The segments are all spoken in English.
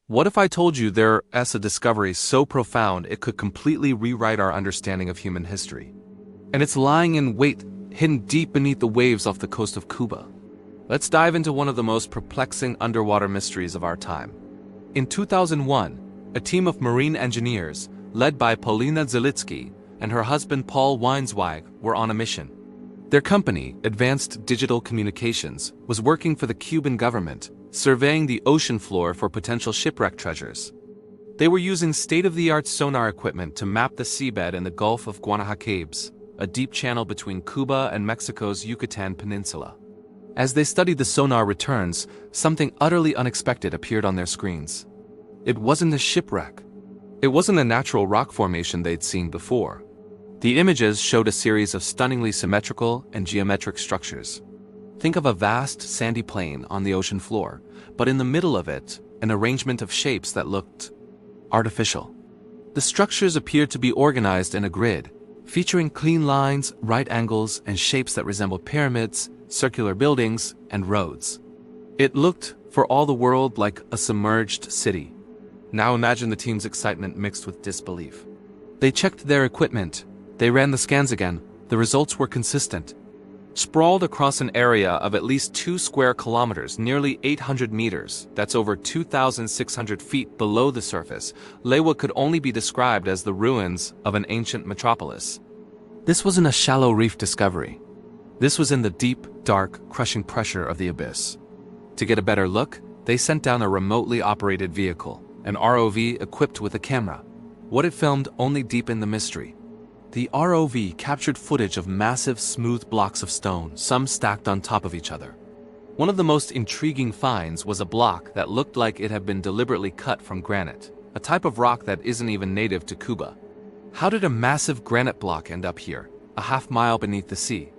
What if I told you there's a discovery so profound it could completely rewrite our understanding of human history? And it's lying in wait, hidden deep beneath the waves off the coast of Cuba. Let's dive into one of the most perplexing underwater mysteries of our time. In 2001, a team of marine engineers, led by Paulina Zalitsky and her husband Paul Weinsweig, were on a mission. Their company, Advanced Digital Communications, was working for the Cuban government, surveying the ocean floor for potential shipwreck treasures. They were using state-of-the-art sonar equipment to map the seabed in the Gulf of Guanacaste, a deep channel between Cuba and Mexico's Yucatan Peninsula. As they studied the sonar returns, something utterly unexpected appeared on their screens. It wasn't a shipwreck. It wasn't a natural rock formation they'd seen before. The images showed a series of stunningly symmetrical and geometric structures. Think of a vast, sandy plain on the ocean floor, but in the middle of it, an arrangement of shapes that looked artificial. The structures appeared to be organized in a grid, featuring clean lines, right angles, and shapes that resembled pyramids, circular buildings, and roads. It looked, for all the world, like a submerged city. Now imagine the team's excitement mixed with disbelief. They checked their equipment. They ran the scans again. The results were consistent. Sprawled across an area of at least 2 square kilometers, nearly 800 meters, that's over 2,600 feet below the surface, lay what could only be described as the ruins of an ancient metropolis. This wasn't a shallow reef discovery. This was in the deep, dark, crushing pressure of the abyss. To get a better look, they sent down a remotely operated vehicle, an ROV equipped with a camera. What it filmed only deepened the mystery. The ROV captured footage of massive, smooth blocks of stone, some stacked on top of each other. One of the most intriguing finds was a block that looked like it had been deliberately cut from granite, a type of rock that isn't even native to Cuba. How did a massive granite block end up here, a half-mile beneath the sea?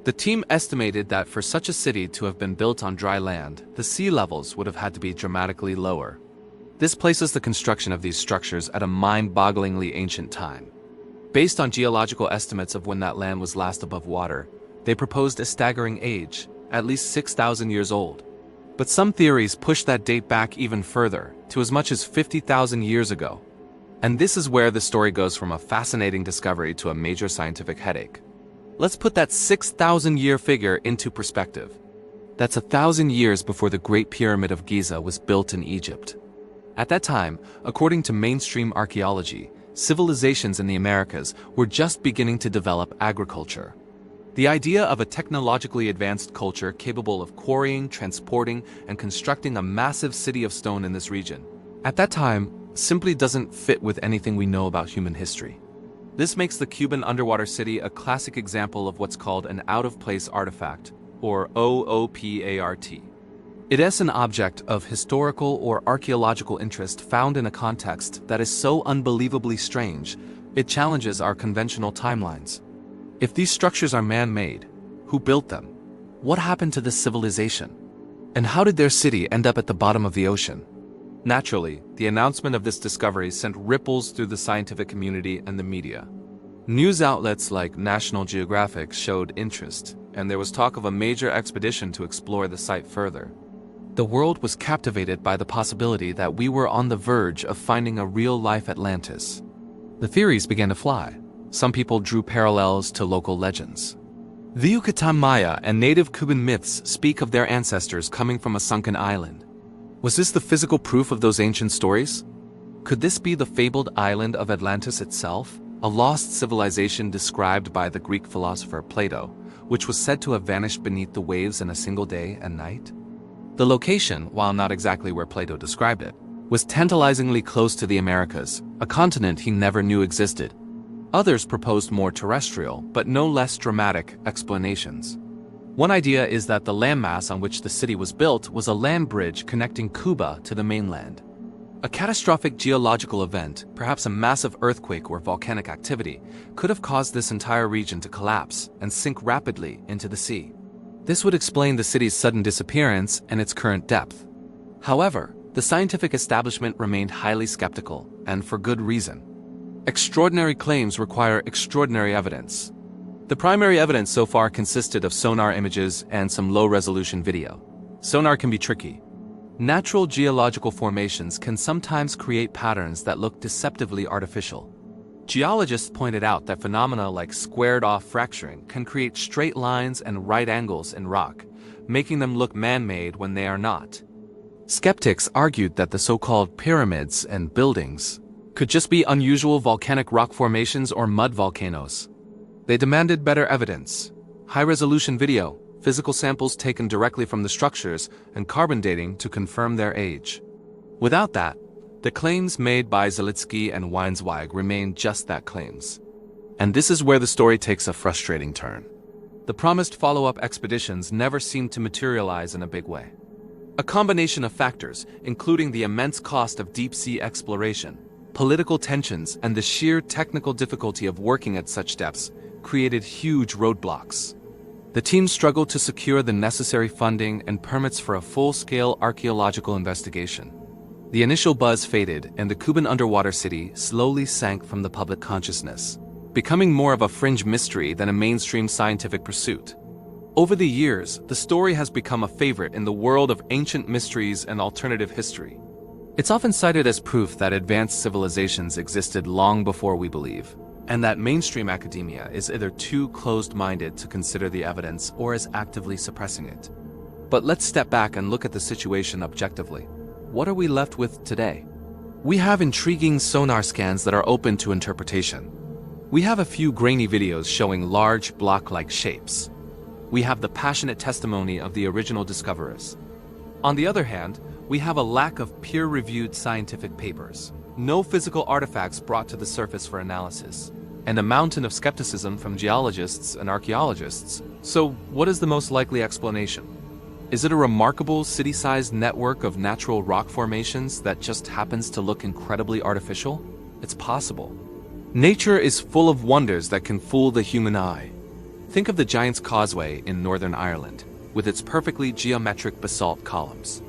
The team estimated that for such a city to have been built on dry land, the sea levels would have had to be dramatically lower. This places the construction of these structures at a mind-bogglingly ancient time. Based on geological estimates of when that land was last above water, they proposed a staggering age, at least 6,000 years old. But some theories push that date back even further, to as much as 50,000 years ago. And this is where the story goes from a fascinating discovery to a major scientific headache. Let's put that 6,000-year figure into perspective. That's 1,000 years before the Great Pyramid of Giza was built in Egypt. At that time, according to mainstream archaeology, civilizations in the Americas were just beginning to develop agriculture. The idea of a technologically advanced culture capable of quarrying, transporting, and constructing a massive city of stone in this region, at that time, simply doesn't fit with anything we know about human history. This makes the Cuban underwater city a classic example of what's called an out-of-place artifact, or OOPART. It is an object of historical or archaeological interest found in a context that is so unbelievably strange, it challenges our conventional timelines. If these structures are man-made, who built them? What happened to this civilization? And how did their city end up at the bottom of the ocean? Naturally, the announcement of this discovery sent ripples through the scientific community and the media. News outlets like National Geographic showed interest, and there was talk of a major expedition to explore the site further. The world was captivated by the possibility that we were on the verge of finding a real-life Atlantis. The theories began to fly. Some people drew parallels to local legends. The Yucatan Maya and native Cuban myths speak of their ancestors coming from a sunken island. Was this the physical proof of those ancient stories? Could this be the fabled island of Atlantis itself, a lost civilization described by the Greek philosopher Plato, which was said to have vanished beneath the waves in a single day and night? The location, while not exactly where Plato described it, was tantalizingly close to the Americas, a continent he never knew existed. Others proposed more terrestrial, but no less dramatic, explanations. One idea is that the landmass on which the city was built was a land bridge connecting Cuba to the mainland. A catastrophic geological event, perhaps a massive earthquake or volcanic activity, could have caused this entire region to collapse and sink rapidly into the sea. This would explain the city's sudden disappearance and its current depth. However, the scientific establishment remained highly skeptical, and for good reason. Extraordinary claims require extraordinary evidence. The primary evidence so far consisted of sonar images and some low-resolution video. Sonar can be tricky. Natural geological formations can sometimes create patterns that look deceptively artificial. Geologists pointed out that phenomena like squared-off fracturing can create straight lines and right angles in rock, making them look man-made when they are not. Skeptics argued that the so-called pyramids and buildings could just be unusual volcanic rock formations or mud volcanoes. They demanded better evidence, high-resolution video, physical samples taken directly from the structures, and carbon dating to confirm their age. Without that, the claims made by Zalitsky and Weinzweig remain just that, claims. And this is where the story takes a frustrating turn. The promised follow-up expeditions never seemed to materialize in a big way. A combination of factors, including the immense cost of deep-sea exploration, political tensions, and the sheer technical difficulty of working at such depths, created huge roadblocks. The team struggled to secure the necessary funding and permits for a full-scale archaeological investigation. The initial buzz faded, and the Cuban underwater city slowly sank from the public consciousness, becoming more of a fringe mystery than a mainstream scientific pursuit. Over the years, the story has become a favorite in the world of ancient mysteries and alternative history. It's often cited as proof that advanced civilizations existed long before we believe, and that mainstream academia is either too closed-minded to consider the evidence or is actively suppressing it. But let's step back and look at the situation objectively. What are we left with today? We have intriguing sonar scans that are open to interpretation. We have a few grainy videos showing large block-like shapes. We have the passionate testimony of the original discoverers. On the other hand, we have a lack of peer-reviewed scientific papers, no physical artifacts brought to the surface for analysis, and a mountain of skepticism from geologists and archaeologists. So, what is the most likely explanation? Is it a remarkable city-sized network of natural rock formations that just happens to look incredibly artificial? It's possible. Nature is full of wonders that can fool the human eye. Think of the Giant's Causeway in Northern Ireland, with its perfectly geometric basalt columns.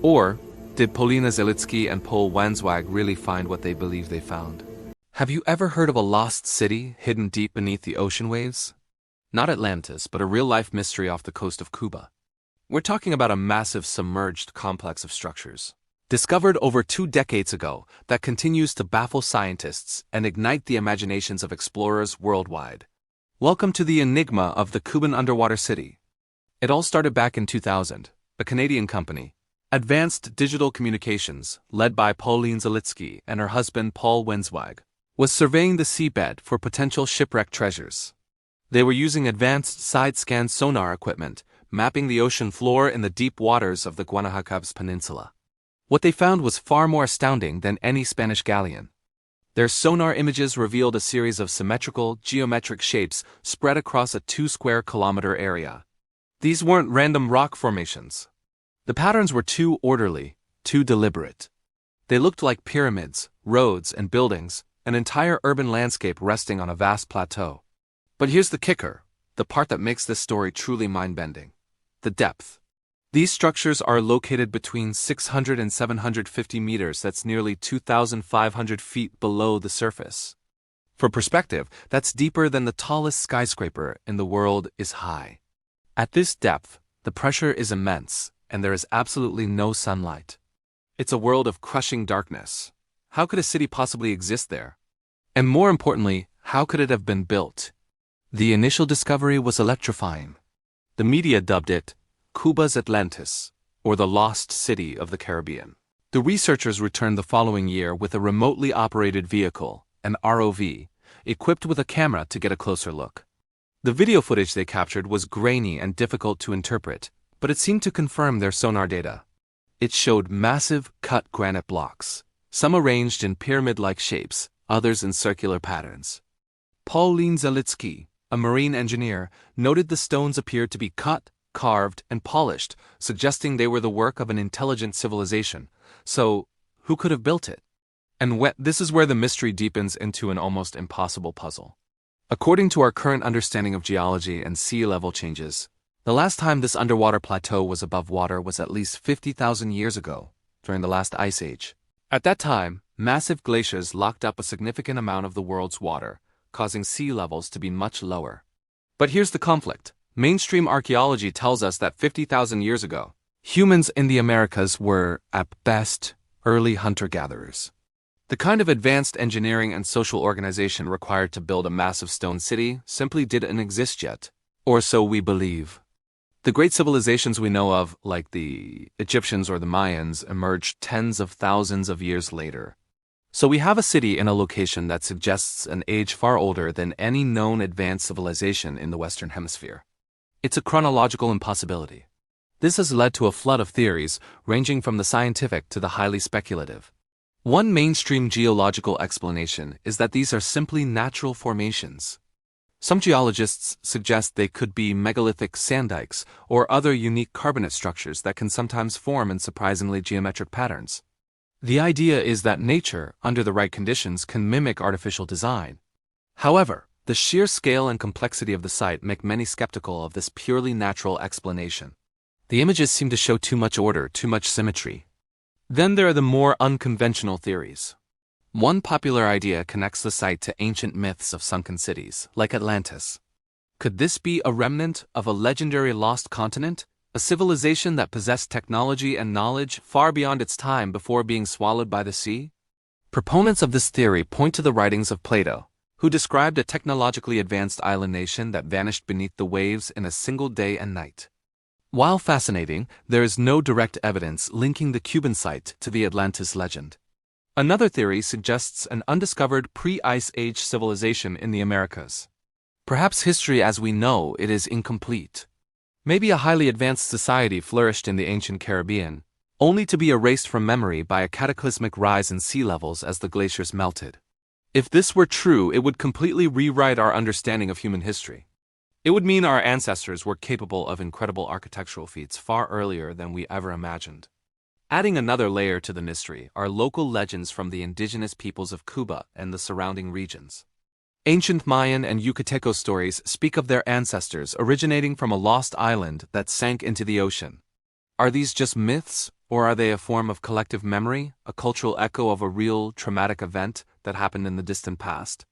Or, did Polina Zalitsky and Paul Weinzweig really find what they believe they found? Have you ever heard of a lost city hidden deep beneath the ocean waves? Not Atlantis, but a real-life mystery off the coast of Cuba. We're talking about a massive submerged complex of structures, discovered over 2 decades ago, that continues to baffle scientists and ignite the imaginations of explorers worldwide. Welcome to the enigma of the Cuban underwater city. It all started back in 2000. A Canadian company, Advanced Digital Communications, led by Pauline Zalitsky and her husband Paul Weinzweig, was surveying the seabed for potential shipwreck treasures. They were using advanced side-scan sonar equipment, mapping the ocean floor in the deep waters of the Guanacaves Peninsula. What they found was far more astounding than any Spanish galleon. Their sonar images revealed a series of symmetrical, geometric shapes spread across a 2-square-kilometer area. These weren't random rock formations. The patterns were too orderly, too deliberate. They looked like pyramids, roads, and buildings, an entire urban landscape resting on a vast plateau. But here's the kicker, the part that makes this story truly mind-bending: the depth. These structures are located between 600 and 750 meters, that's nearly 2,500 feet below the surface. For perspective, that's deeper than the tallest skyscraper in the world is high. At this depth, the pressure is immense, and there is absolutely no sunlight. It's a world of crushing darkness. How could a city possibly exist there? And more importantly, how could it have been built? The initial discovery was electrifying. The media dubbed it Cuba's Atlantis, or the Lost City of the Caribbean. The researchers returned the following year with a remotely operated vehicle, an ROV, equipped with a camera to get a closer look. The video footage they captured was grainy and difficult to interpret, but it seemed to confirm their sonar data. It showed massive, cut granite blocks, some arranged in pyramid-like shapes, others in circular patterns. Pauline Zalitsky, a marine engineer, noted the stones appeared to be cut, carved, and polished, suggesting they were the work of an intelligent civilization. So, who could have built it? And this is where the mystery deepens into an almost impossible puzzle. According to our current understanding of geology and sea level changes, the last time this underwater plateau was above water was at least 50,000 years ago, during the last ice age. At that time, massive glaciers locked up a significant amount of the world's water, causing sea levels to be much lower. But here's the conflict. Mainstream archaeology tells us that 50,000 years ago, Humans in the Americas were, at best, early hunter-gatherers. The kind of advanced engineering and social organization required to build a massive stone city simply didn't exist yet, or so we believe. The great civilizations we know of, like the Egyptians or the Mayans, emerged tens of thousands of years later. So we have a city in a location that suggests an age far older than any known advanced civilization in the Western Hemisphere. It's a chronological impossibility. This has led to a flood of theories, ranging from the scientific to the highly speculative. One mainstream geological explanation is that these are simply natural formations. Some geologists suggest they could be megalithic sand dikes or other unique carbonate structures that can sometimes form in surprisingly geometric patterns. The idea is that nature, under the right conditions, can mimic artificial design. However, the sheer scale and complexity of the site make many skeptical of this purely natural explanation. The images seem to show too much order, too much symmetry. Then there are the more unconventional theories. One popular idea connects the site to ancient myths of sunken cities, like Atlantis. Could this be a remnant of a legendary lost continent? A civilization that possessed technology and knowledge far beyond its time before being swallowed by the sea? Proponents of this theory point to the writings of Plato, who described a technologically advanced island nation that vanished beneath the waves in a single day and night. While fascinating, there is no direct evidence linking the Cuban site to the Atlantis legend. Another theory suggests an undiscovered pre-Ice Age civilization in the Americas. Perhaps history as we know it is incomplete. Maybe a highly advanced society flourished in the ancient Caribbean, only to be erased from memory by a cataclysmic rise in sea levels as the glaciers melted. If this were true, it would completely rewrite our understanding of human history. It would mean our ancestors were capable of incredible architectural feats far earlier than we ever imagined. Adding another layer to the mystery are local legends from the indigenous peoples of Cuba and the surrounding regions. Ancient Mayan and Yucateco stories speak of their ancestors originating from a lost island that sank into the ocean. Are these just myths, or are they a form of collective memory, a cultural echo of a real, traumatic event that happened in the distant past?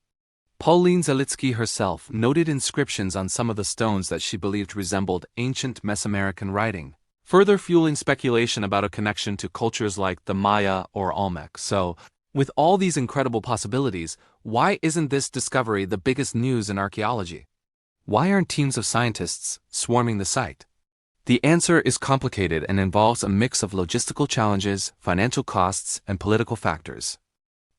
Pauline Zalitsky herself noted inscriptions on some of the stones that she believed resembled ancient Mesoamerican writing, further fueling speculation about a connection to cultures like the Maya or Olmec. So, with all these incredible possibilities, why isn't this discovery the biggest news in archaeology? Why aren't teams of scientists swarming the site? The answer is complicated and involves a mix of logistical challenges, financial costs, and political factors.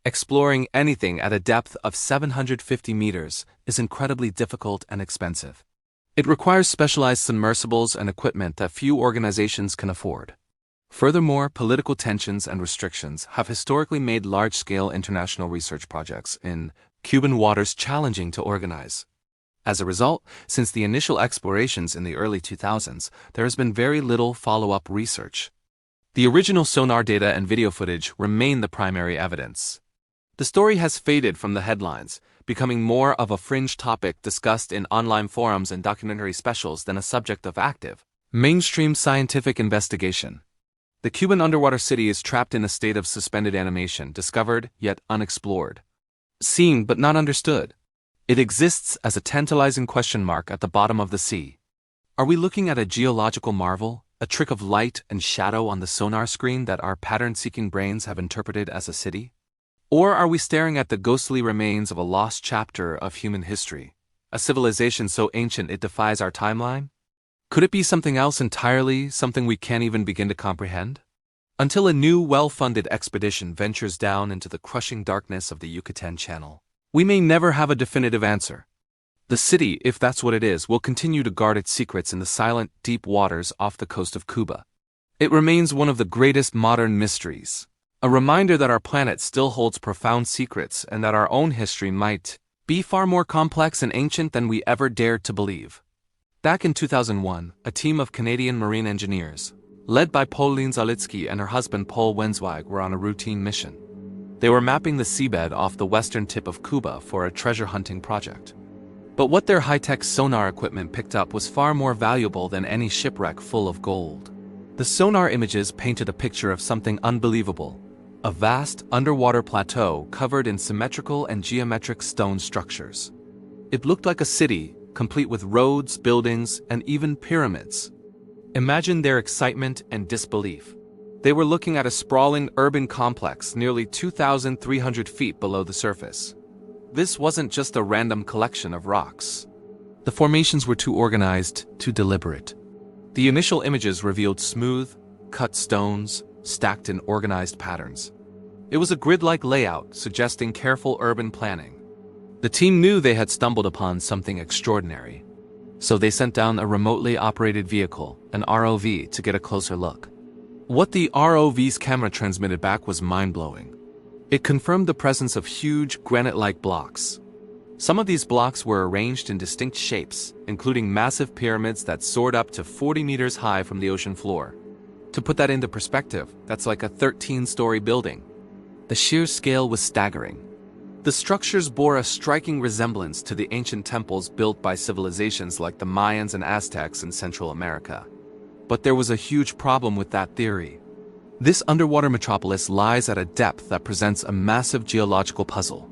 Exploring anything at a depth of 750 meters is incredibly difficult and expensive. It requires specialized submersibles and equipment that few organizations can afford. Furthermore, political tensions and restrictions have historically made large-scale international research projects in Cuban waters challenging to organize. As a result, since the initial explorations in the early 2000s, there has been very little follow-up research. The original sonar data and video footage remain the primary evidence. The story has faded from the headlines, becoming more of a fringe topic discussed in online forums and documentary specials than a subject of active, mainstream scientific investigation. The Cuban underwater city is trapped in a state of suspended animation, discovered yet unexplored. Seen but not understood. It exists as a tantalizing question mark at the bottom of the sea. Are we looking at a geological marvel, a trick of light and shadow on the sonar screen that our pattern-seeking brains have interpreted as a city? Or are we staring at the ghostly remains of a lost chapter of human history, a civilization so ancient it defies our timeline? Could it be something else entirely, something we can't even begin to comprehend? Until a new, well-funded expedition ventures down into the crushing darkness of the Yucatan Channel, we may never have a definitive answer. The city, if that's what it is, will continue to guard its secrets in the silent, deep waters off the coast of Cuba. It remains one of the greatest modern mysteries, a reminder that our planet still holds profound secrets and that our own history might be far more complex and ancient than we ever dared to believe. Back in 2001, a team of Canadian marine engineers, led by Pauline Zalitsky and her husband Paul Wenzweig, were on a routine mission. They were mapping the seabed off the western tip of Cuba for a treasure hunting project. But what their high-tech sonar equipment picked up was far more valuable than any shipwreck full of gold. The sonar images painted a picture of something unbelievable, a vast underwater plateau covered in symmetrical and geometric stone structures. It looked like a city, complete with roads, buildings, and even pyramids. Imagine their excitement and disbelief. They were looking at a sprawling urban complex nearly 2,300 feet below the surface. This wasn't just a random collection of rocks. The formations were too organized, too deliberate. The initial images revealed smooth, cut stones, stacked in organized patterns. It was a grid-like layout, suggesting careful urban planning. The team knew they had stumbled upon something extraordinary, so they sent down a remotely operated vehicle, an ROV, to get a closer look. What the ROV's camera transmitted back was mind-blowing. It confirmed the presence of huge, granite-like blocks. Some of these blocks were arranged in distinct shapes, including massive pyramids that soared up to 40 meters high from the ocean floor. To put that into perspective, that's like a 13-story building. The sheer scale was staggering. The structures bore a striking resemblance to the ancient temples built by civilizations like the Mayans and Aztecs in Central America. But there was a huge problem with that theory. This underwater metropolis lies at a depth that presents a massive geological puzzle.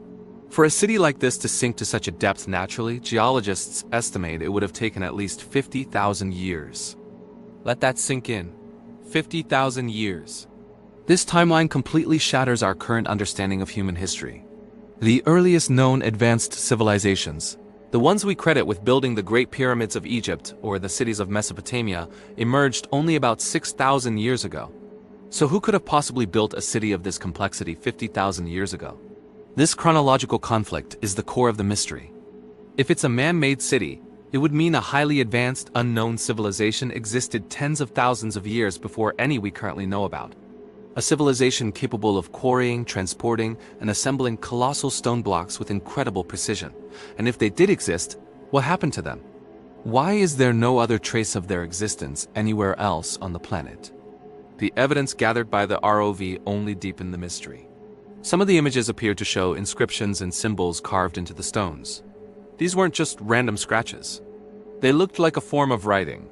For a city like this to sink to such a depth naturally, geologists estimate it would have taken at least 50,000 years. Let that sink in. 50,000 years. This timeline completely shatters our current understanding of human history. The earliest known advanced civilizations, the ones we credit with building the Great Pyramids of Egypt or the cities of Mesopotamia, emerged only about 6,000 years ago. So who could have possibly built a city of this complexity 50,000 years ago? This chronological conflict is the core of the mystery. If it's a man-made city, it would mean a highly advanced, unknown civilization existed tens of thousands of years before any we currently know about. A civilization capable of quarrying, transporting, and assembling colossal stone blocks with incredible precision. And if they did exist, what happened to them? Why is there no other trace of their existence anywhere else on the planet? The evidence gathered by the ROV only deepened the mystery. Some of the images appeared to show inscriptions and symbols carved into the stones. These weren't just random scratches. They looked like a form of writing.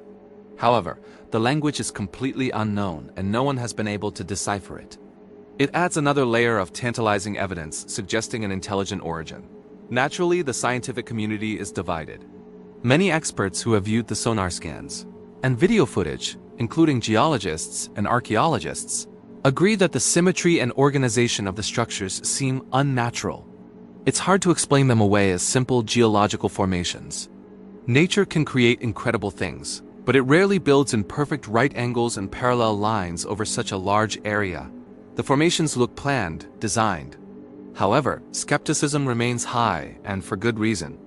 However, the language is completely unknown and no one has been able to decipher it. It adds another layer of tantalizing evidence suggesting an intelligent origin. Naturally, the scientific community is divided. Many experts who have viewed the sonar scans and video footage, including geologists and archaeologists, agree that the symmetry and organization of the structures seem unnatural. It's hard to explain them away as simple geological formations. Nature can create incredible things, but it rarely builds in perfect right angles and parallel lines over such a large area. The formations look planned, designed. However, skepticism remains high, and for good reason.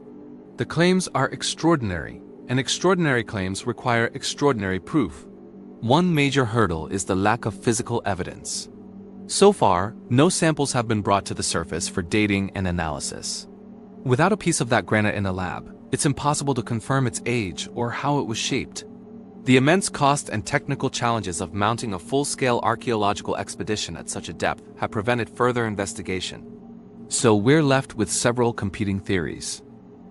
The claims are extraordinary, and extraordinary claims require extraordinary proof. One major hurdle is the lack of physical evidence. So far, no samples have been brought to the surface for dating and analysis. Without a piece of that granite in a lab, it's impossible to confirm its age or how it was shaped. The immense cost and technical challenges of mounting a full-scale archaeological expedition at such a depth have prevented further investigation. So we're left with several competing theories.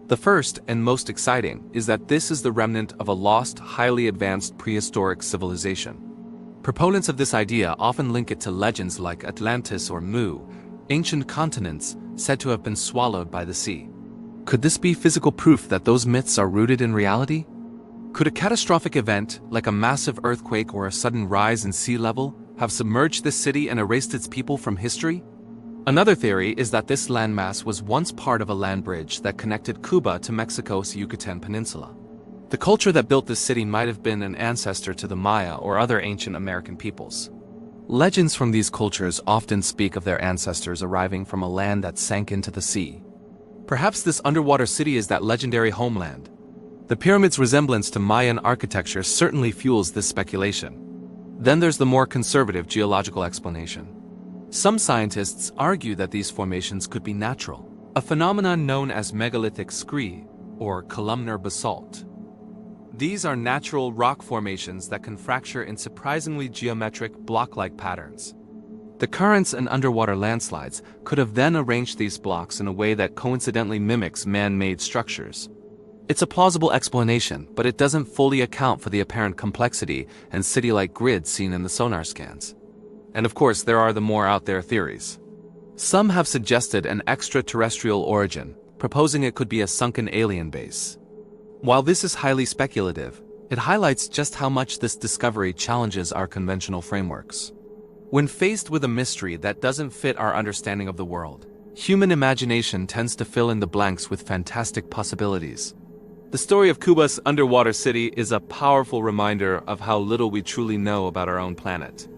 The first and most exciting is that this is the remnant of a lost, highly advanced prehistoric civilization. Proponents of this idea often link it to legends like Atlantis or Mu, ancient continents said to have been swallowed by the sea. Could this be physical proof that those myths are rooted in reality? Could a catastrophic event, like a massive earthquake or a sudden rise in sea level, have submerged this city and erased its people from history? Another theory is that this landmass was once part of a land bridge that connected Cuba to Mexico's Yucatan Peninsula. The culture that built this city might have been an ancestor to the Maya or other ancient American peoples. Legends from these cultures often speak of their ancestors arriving from a land that sank into the sea. Perhaps this underwater city is that legendary homeland. The pyramid's resemblance to Mayan architecture certainly fuels this speculation. Then there's the more conservative geological explanation. Some scientists argue that these formations could be natural, a phenomenon known as megalithic scree, or columnar basalt. These are natural rock formations that can fracture in surprisingly geometric, block-like patterns. The currents and underwater landslides could have then arranged these blocks in a way that coincidentally mimics man-made structures. It's a plausible explanation, but it doesn't fully account for the apparent complexity and city-like grid seen in the sonar scans. And of course, there are the more out-there theories. Some have suggested an extraterrestrial origin, proposing it could be a sunken alien base. While this is highly speculative, It highlights just how much this discovery challenges our conventional frameworks. When faced with a mystery that doesn't fit our understanding of the world, human imagination tends to fill in the blanks with fantastic possibilities. The story of Cuba's underwater city is a powerful reminder of how little we truly know about our own planet.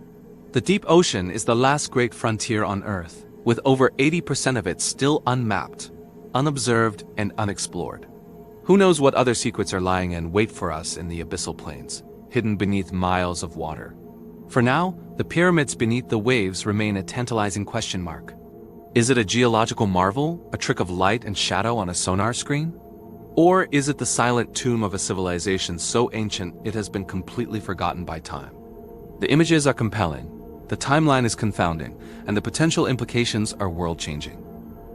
The deep ocean is the last great frontier on Earth, with over 80% of it still unmapped, unobserved, and unexplored. Who knows what other secrets are lying in wait for us in the abyssal plains, hidden beneath miles of water. For now, the pyramids beneath the waves remain a tantalizing question mark. Is it a geological marvel, a trick of light and shadow on a sonar screen? Or is it the silent tomb of a civilization so ancient it has been completely forgotten by time? The images are compelling, the timeline is confounding, and the potential implications are world-changing.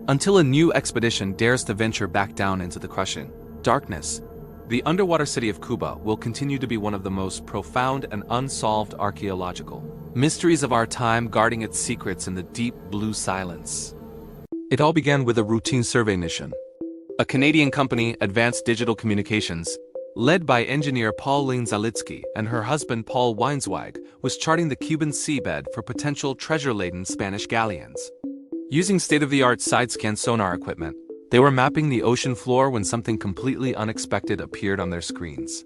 Until a new expedition dares to venture back down into the crushing darkness, the underwater city of Cuba will continue to be one of the most profound and unsolved archaeological mysteries of our time, guarding its secrets in the deep blue silence. It all began with a routine survey mission. A Canadian company, Advanced Digital Communications, led by engineer Pauline Zalitsky and her husband Paul Weinswag, was charting the Cuban seabed for potential treasure-laden Spanish galleons. Using state-of-the-art side-scan sonar equipment, they were mapping the ocean floor when something completely unexpected appeared on their screens.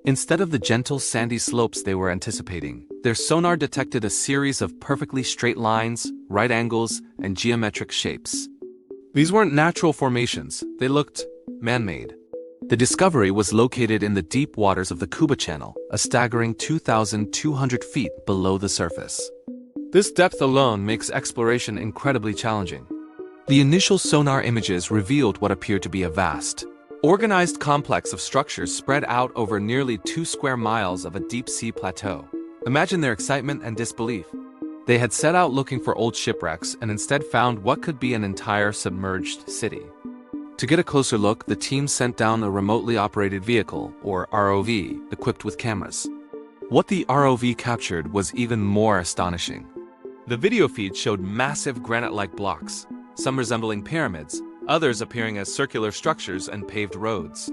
Instead of the gentle sandy slopes they were anticipating, their sonar detected a series of perfectly straight lines, right angles, and geometric shapes. These weren't natural formations, they looked man-made. The discovery was located in the deep waters of the Cuba Channel, a staggering 2,200 feet below the surface. This depth alone makes exploration incredibly challenging. The initial sonar images revealed what appeared to be a vast, organized complex of structures spread out over nearly 2 square miles of a deep-sea plateau. Imagine their excitement and disbelief. They had set out looking for old shipwrecks and instead found what could be an entire submerged city. To get a closer look, the team sent down a remotely operated vehicle, or ROV, equipped with cameras. What the ROV captured was even more astonishing. The video feed showed massive granite-like blocks, some resembling pyramids, others appearing as circular structures and paved roads.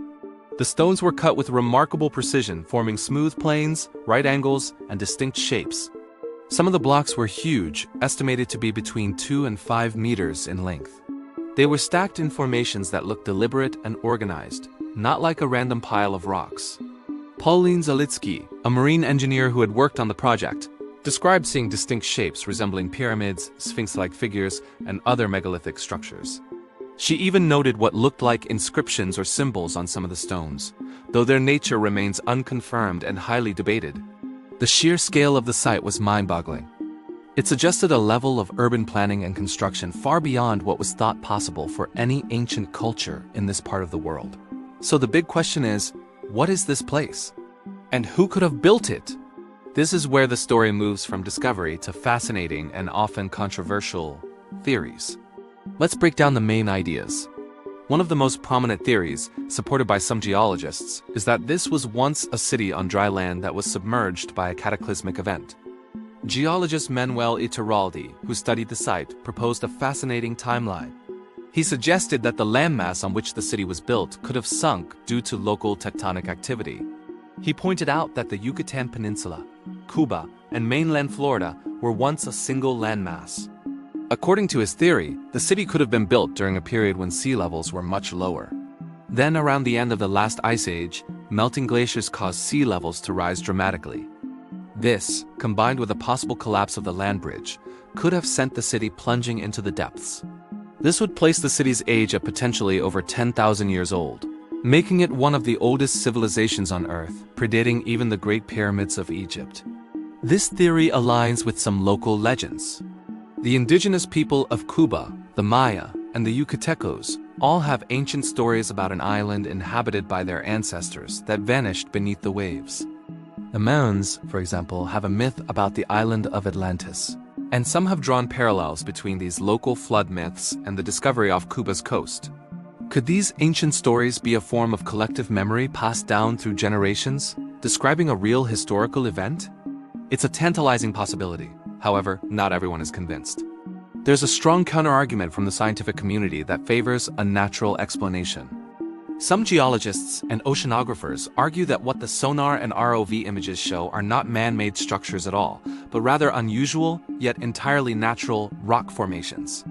The stones were cut with remarkable precision, forming smooth planes, right angles, and distinct shapes. Some of the blocks were huge, estimated to be between 2 and 5 meters in length. They were stacked in formations that looked deliberate and organized, not like a random pile of rocks. Pauline Zalitsky, a marine engineer who had worked on the project, described seeing distinct shapes resembling pyramids, sphinx-like figures, and other megalithic structures. She even noted what looked like inscriptions or symbols on some of the stones, though their nature remains unconfirmed and highly debated. The sheer scale of the site was mind-boggling. It suggested a level of urban planning and construction far beyond what was thought possible for any ancient culture in this part of the world. So the big question is, what is this place? And who could have built it? This is where the story moves from discovery to fascinating and often controversial theories. Let's break down the main ideas. One of the most prominent theories, supported by some geologists, is that this was once a city on dry land that was submerged by a cataclysmic event. Geologist Manuel Iturralde, who studied the site, proposed a fascinating timeline. He suggested that the landmass on which the city was built could have sunk due to local tectonic activity. He pointed out that the Yucatan Peninsula, Cuba, and mainland Florida were once a single landmass. According to his theory, the city could have been built during a period when sea levels were much lower. Then, around the end of the last ice age, melting glaciers caused sea levels to rise dramatically. This, combined with a possible collapse of the land bridge, could have sent the city plunging into the depths. This would place the city's age at potentially over 10,000 years old, making it one of the oldest civilizations on Earth, predating even the Great Pyramids of Egypt. This theory aligns with some local legends. The indigenous people of Cuba, the Maya, and the Yucatecos all have ancient stories about an island inhabited by their ancestors that vanished beneath the waves. The Mayans, for example, have a myth about the island of Atlantis, and some have drawn parallels between these local flood myths and the discovery off Cuba's coast. Could these ancient stories be a form of collective memory passed down through generations, describing a real historical event? It's a tantalizing possibility. However, not everyone is convinced. There's a strong counterargument from the scientific community that favors a natural explanation. Some geologists and oceanographers argue that what the sonar and ROV images show are not man-made structures at all, but rather unusual, yet entirely natural, rock formations.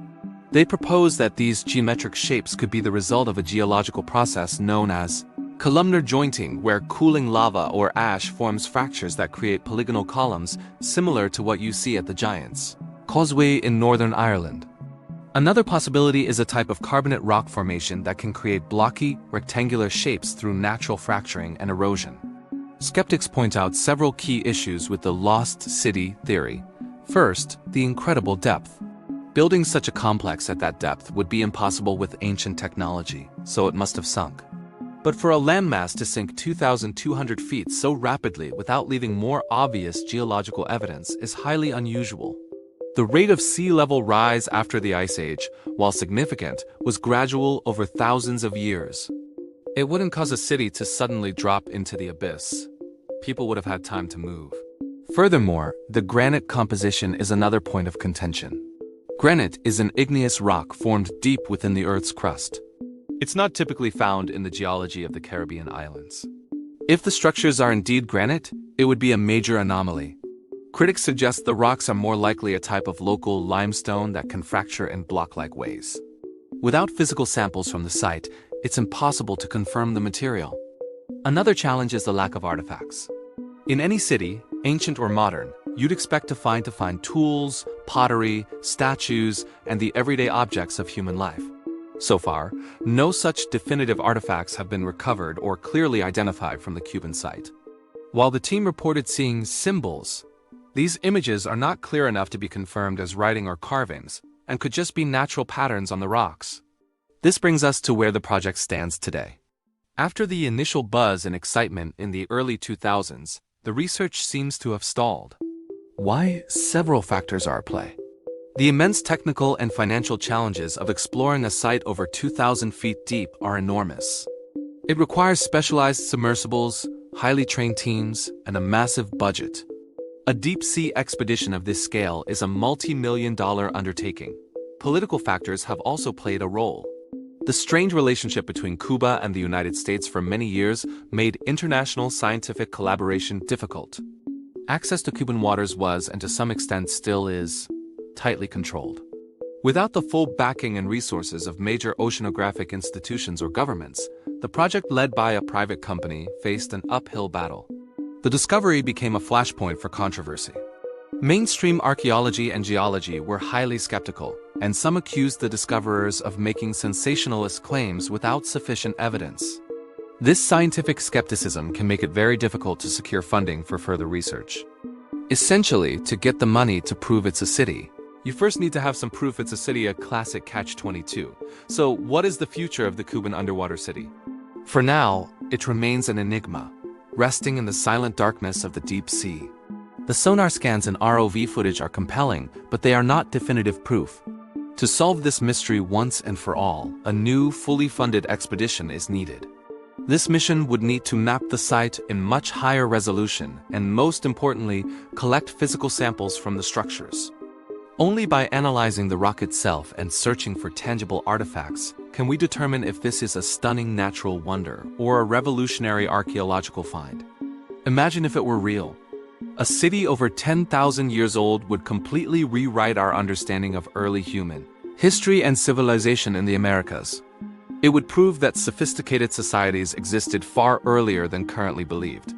They propose that these geometric shapes could be the result of a geological process known as columnar jointing, where cooling lava or ash forms fractures that create polygonal columns similar to what you see at the Giant's Causeway in Northern Ireland. Another possibility is a type of carbonate rock formation that can create blocky, rectangular shapes through natural fracturing and erosion. Skeptics point out several key issues with the lost city theory. First, the incredible depth. Building such a complex at that depth would be impossible with ancient technology, so it must have sunk. But for a landmass to sink 2,200 feet so rapidly without leaving more obvious geological evidence is highly unusual. The rate of sea level rise after the Ice Age, while significant, was gradual over thousands of years. It wouldn't cause a city to suddenly drop into the abyss. People would have had time to move. Furthermore, the granite composition is another point of contention. Granite is an igneous rock formed deep within the Earth's crust. It's not typically found in the geology of the Caribbean islands. If the structures are indeed granite, it would be a major anomaly. Critics suggest the rocks are more likely a type of local limestone that can fracture in block-like ways. Without physical samples from the site, it's impossible to confirm the material. Another challenge is the lack of artifacts. In any city, ancient or modern, you'd expect to find tools, pottery, statues, and the everyday objects of human life. So far, no such definitive artifacts have been recovered or clearly identified from the Cuban site. While the team reported seeing symbols, these images are not clear enough to be confirmed as writing or carvings, and could just be natural patterns on the rocks. This brings us to where the project stands today. After the initial buzz and excitement in the early 2000s, the research seems to have stalled. Why? Several factors are at play. The immense technical and financial challenges of exploring a site over 2,000 feet deep are enormous. It requires specialized submersibles, highly trained teams, and a massive budget. A deep-sea expedition of this scale is a multi-million-dollar undertaking. Political factors have also played a role. The strained relationship between Cuba and the United States for many years made international scientific collaboration difficult. Access to Cuban waters was, and to some extent still is, tightly controlled. Without the full backing and resources of major oceanographic institutions or governments, the project led by a private company faced an uphill battle. The discovery became a flashpoint for controversy. Mainstream archaeology and geology were highly skeptical, and some accused the discoverers of making sensationalist claims without sufficient evidence. This scientific skepticism can make it very difficult to secure funding for further research. Essentially, to get the money to prove it's a city, you first need to have some proof it's a city, a classic catch-22. So what is the future of the Cuban underwater city? For now, it remains an enigma, resting in the silent darkness of the deep sea. The sonar scans and ROV footage are compelling, but they are not definitive proof. To solve this mystery once and for all, a new, fully funded expedition is needed. This mission would need to map the site in much higher resolution and, most importantly, collect physical samples from the structures. Only by analyzing the rock itself and searching for tangible artifacts can we determine if this is a stunning natural wonder or a revolutionary archaeological find. Imagine if it were real. A city over 10,000 years old would completely rewrite our understanding of early human history and civilization in the Americas. It would prove that sophisticated societies existed far earlier than currently believed.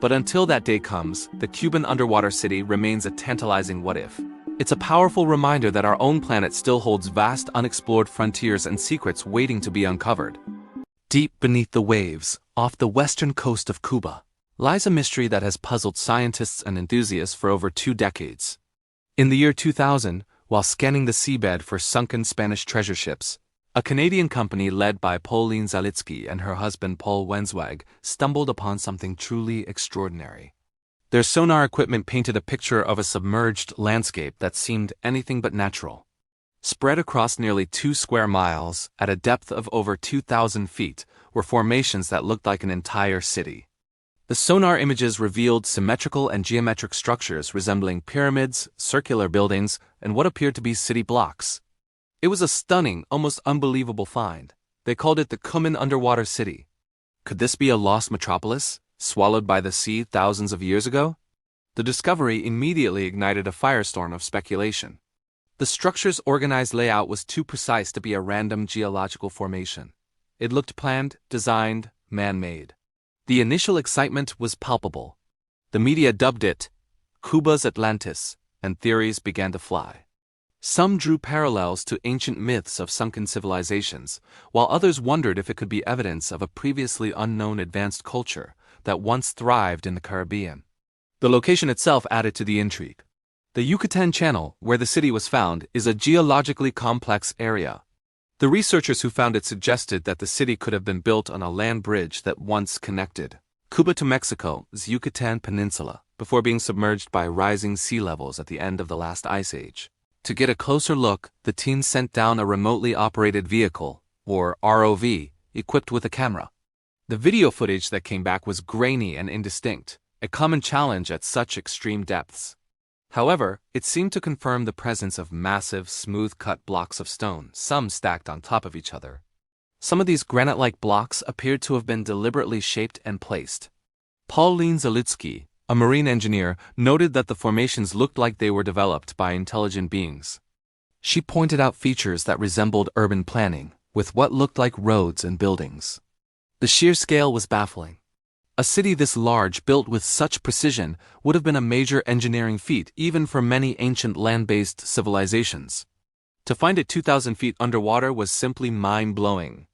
But until that day comes, the Cuban underwater city remains a tantalizing what-if. It's a powerful reminder that our own planet still holds vast unexplored frontiers and secrets waiting to be uncovered. Deep beneath the waves, off the western coast of Cuba, lies a mystery that has puzzled scientists and enthusiasts for over 2 decades. In the year 2000, while scanning the seabed for sunken Spanish treasure ships, a Canadian company led by Pauline Zalitsky and her husband Paul Wenzweig stumbled upon something truly extraordinary. Their sonar equipment painted a picture of a submerged landscape that seemed anything but natural. Spread across nearly 2 square miles, at a depth of over 2,000 feet, were formations that looked like an entire city. The sonar images revealed symmetrical and geometric structures resembling pyramids, circular buildings, and what appeared to be city blocks. It was a stunning, almost unbelievable find. They called it the Cuban underwater city. Could this be a lost metropolis, swallowed by the sea thousands of years ago? The discovery immediately ignited a firestorm of speculation. The structure's organized layout was too precise to be a random geological formation. It looked planned, designed, man-made. The initial excitement was palpable. The media dubbed it Cuba's Atlantis, and theories began to fly. Some drew parallels to ancient myths of sunken civilizations, while others wondered if it could be evidence of a previously unknown advanced culture that once thrived in the Caribbean. The location itself added to the intrigue. The Yucatan Channel, where the city was found, is a geologically complex area. The researchers who found it suggested that the city could have been built on a land bridge that once connected Cuba to Mexico's Yucatan Peninsula, before being submerged by rising sea levels at the end of the last ice age. To get a closer look, the team sent down a remotely operated vehicle, or ROV, equipped with a camera. The video footage that came back was grainy and indistinct, a common challenge at such extreme depths. However, it seemed to confirm the presence of massive, smooth-cut blocks of stone, some stacked on top of each other. Some of these granite-like blocks appeared to have been deliberately shaped and placed. Pauline Zalitsky, a marine engineer, noted that the formations looked like they were developed by intelligent beings. She pointed out features that resembled urban planning, with what looked like roads and buildings. The sheer scale was baffling. A city this large, built with such precision, would have been a major engineering feat even for many ancient land-based civilizations. To find it 2,000 feet underwater was simply mind-blowing.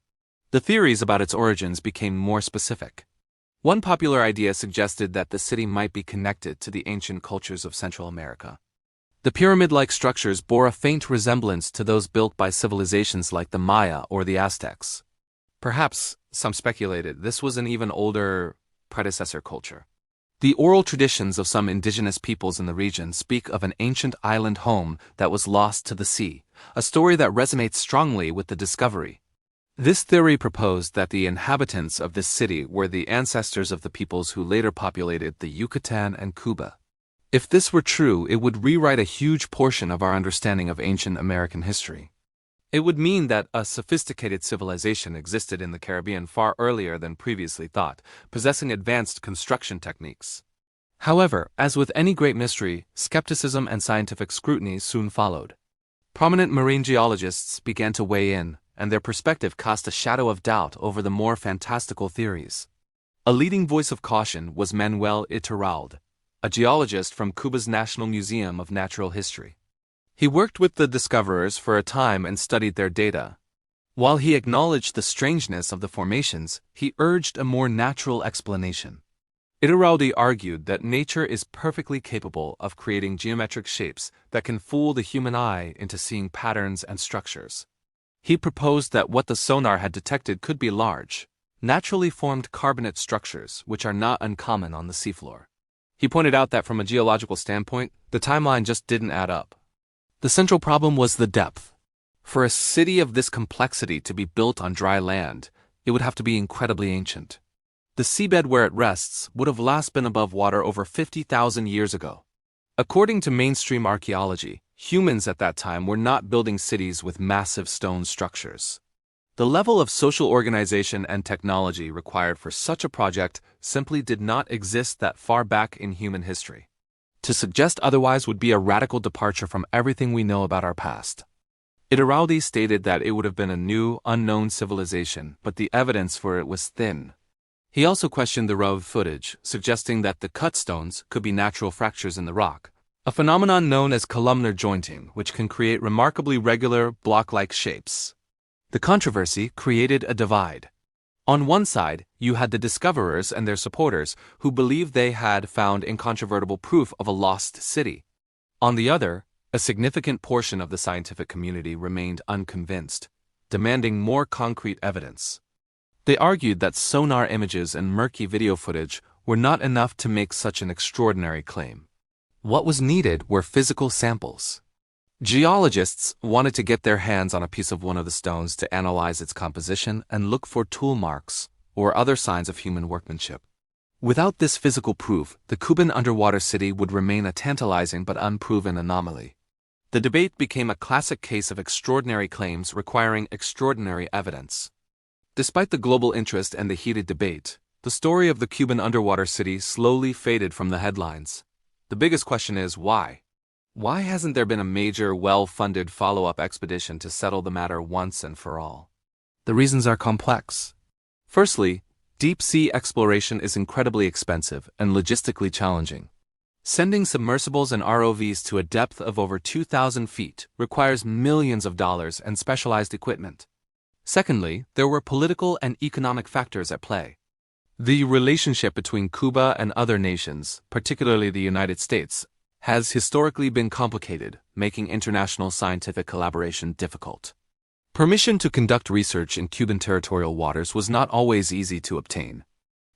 The theories about its origins became more specific. One popular idea suggested that the city might be connected to the ancient cultures of Central America. The pyramid-like structures bore a faint resemblance to those built by civilizations like the Maya or the Aztecs. Perhaps, some speculated, this was an even older predecessor culture. The oral traditions of some indigenous peoples in the region speak of an ancient island home that was lost to the sea, a story that resonates strongly with the discovery. This theory proposed that the inhabitants of this city were the ancestors of the peoples who later populated the Yucatan and Cuba. If this were true, it would rewrite a huge portion of our understanding of ancient American history. It would mean that a sophisticated civilization existed in the Caribbean far earlier than previously thought, possessing advanced construction techniques. However, as with any great mystery, skepticism and scientific scrutiny soon followed. Prominent marine geologists began to weigh in, and their perspective cast a shadow of doubt over the more fantastical theories. A leading voice of caution was Manuel Iturralde, a geologist from Cuba's National Museum of Natural History. He worked with the discoverers for a time and studied their data. While he acknowledged the strangeness of the formations, he urged a more natural explanation. Iturralde argued that nature is perfectly capable of creating geometric shapes that can fool the human eye into seeing patterns and structures. He proposed that what the sonar had detected could be large, naturally formed carbonate structures which are not uncommon on the seafloor. He pointed out that from a geological standpoint, the timeline just didn't add up. The central problem was the depth. For a city of this complexity to be built on dry land, it would have to be incredibly ancient. The seabed where it rests would have last been above water over 50,000 years ago. According to mainstream archaeology, humans at that time were not building cities with massive stone structures. The level of social organization and technology required for such a project simply did not exist that far back in human history. To suggest otherwise would be a radical departure from everything we know about our past. Iturralde stated that it would have been a new, unknown civilization, but the evidence for it was thin. He also questioned the ROV footage, suggesting that the cut stones could be natural fractures in the rock, a phenomenon known as columnar jointing, which can create remarkably regular, block-like shapes. The controversy created a divide. On one side, you had the discoverers and their supporters who believed they had found incontrovertible proof of a lost city. On the other, a significant portion of the scientific community remained unconvinced, demanding more concrete evidence. They argued that sonar images and murky video footage were not enough to make such an extraordinary claim. What was needed were physical samples. Geologists wanted to get their hands on a piece of one of the stones to analyze its composition and look for tool marks or other signs of human workmanship. Without this physical proof, the Cuban underwater city would remain a tantalizing but unproven anomaly. The debate became a classic case of extraordinary claims requiring extraordinary evidence. Despite the global interest and the heated debate, the story of the Cuban underwater city slowly faded from the headlines. The biggest question is why? Why hasn't there been a major, well-funded follow-up expedition to settle the matter once and for all? The reasons are complex. Firstly, deep-sea exploration is incredibly expensive and logistically challenging. Sending submersibles and ROVs to a depth of over 2,000 feet requires millions of dollars and specialized equipment. Secondly, there were political and economic factors at play. The relationship between Cuba and other nations, particularly the United States, has historically been complicated, making international scientific collaboration difficult. Permission to conduct research in Cuban territorial waters was not always easy to obtain.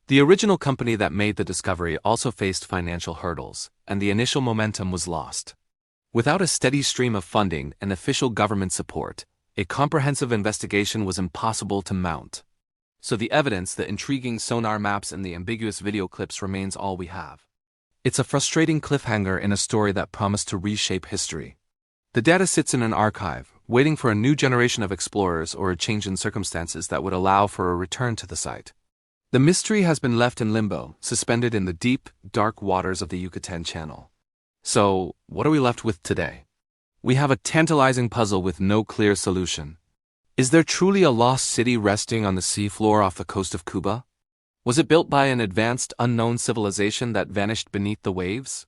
The original company that made the discovery also faced financial hurdles, and the initial momentum was lost. Without a steady stream of funding and official government support, a comprehensive investigation was impossible to mount. So the evidence, the intriguing sonar maps and the ambiguous video clips remains all we have. It's a frustrating cliffhanger in a story that promised to reshape history. The data sits in an archive, waiting for a new generation of explorers or a change in circumstances that would allow for a return to the site. The mystery has been left in limbo, suspended in the deep, dark waters of the Yucatan Channel. So, what are we left with today? We have a tantalizing puzzle with no clear solution. Is there truly a lost city resting on the seafloor off the coast of Cuba? Was it built by an advanced, unknown civilization that vanished beneath the waves?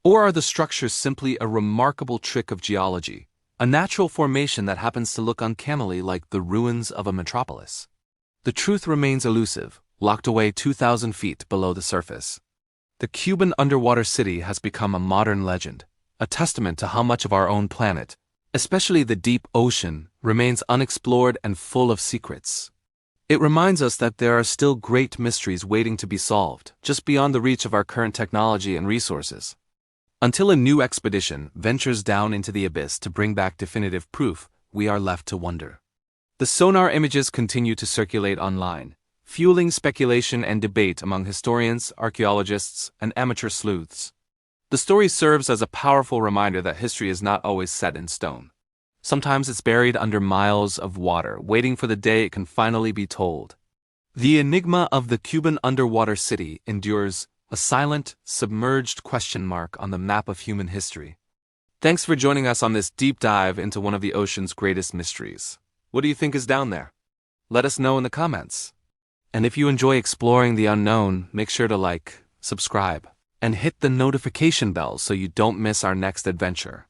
Or are the structures simply a remarkable trick of geology, a natural formation that happens to look uncannily like the ruins of a metropolis? The truth remains elusive, locked away 2,000 feet below the surface. The Cuban underwater city has become a modern legend, a testament to how much of our own planet, especially the deep ocean, remains unexplored and full of secrets. It reminds us that there are still great mysteries waiting to be solved, just beyond the reach of our current technology and resources. Until a new expedition ventures down into the abyss to bring back definitive proof, we are left to wonder. The sonar images continue to circulate online, fueling speculation and debate among historians, archaeologists, and amateur sleuths. The story serves as a powerful reminder that history is not always set in stone. Sometimes it's buried under miles of water, waiting for the day it can finally be told. The enigma of the Cuban underwater city endures, a silent, submerged question mark on the map of human history. Thanks for joining us on this deep dive into one of the ocean's greatest mysteries. What do you think is down there? Let us know in the comments. And if you enjoy exploring the unknown, make sure to like, subscribe, and hit the notification bell so you don't miss our next adventure.